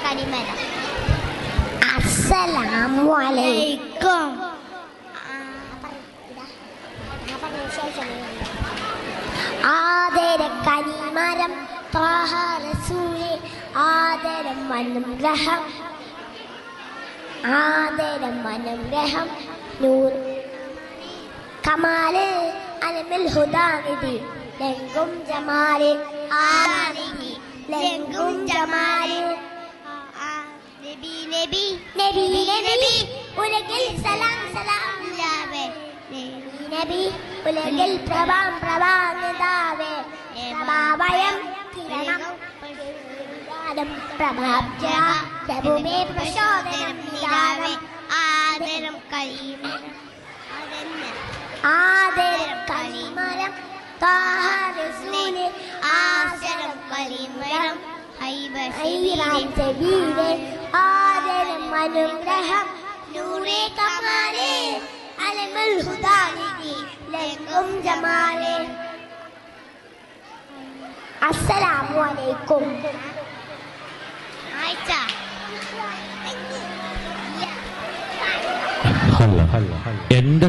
കനിമരം. അസ്സലാമു അലൈക്കും. ആദര കനിമരം ത്വാഹ റസൂലേ ആദരം അനുഗ്രഹം ആദരം അനുഗ്രഹം നൂർ കമാല് അലമിൽ ഹുദാനിധി ലംഘും ജമാല് ആനിധി ലംഘും ജമാല് നബി നബി നബി നബി ഉലകിൽ സലാം സലാം ലാവേ നബി ഉലകിൽ പ്രഭാം പ്രഭാനിതാവേ പ്രഭാവയം കിരണം പ്രഭാബ്ജ പ്രഭുമേ പ്രചോദനം നിദാനം ആദരം കലിമരം ആദരം കലിമരം ത്വാഹ റസൂലേ ആദരം കലിമരം ഹൈറാം സബീലേ ആദരം അനുഗ്രഹം നൂറേ കമാലേ അലമുൽ ഹുദാനിധി ലംഘും ജമാലേ. അസ്സലാമു അലൈക്കും. എന്റെ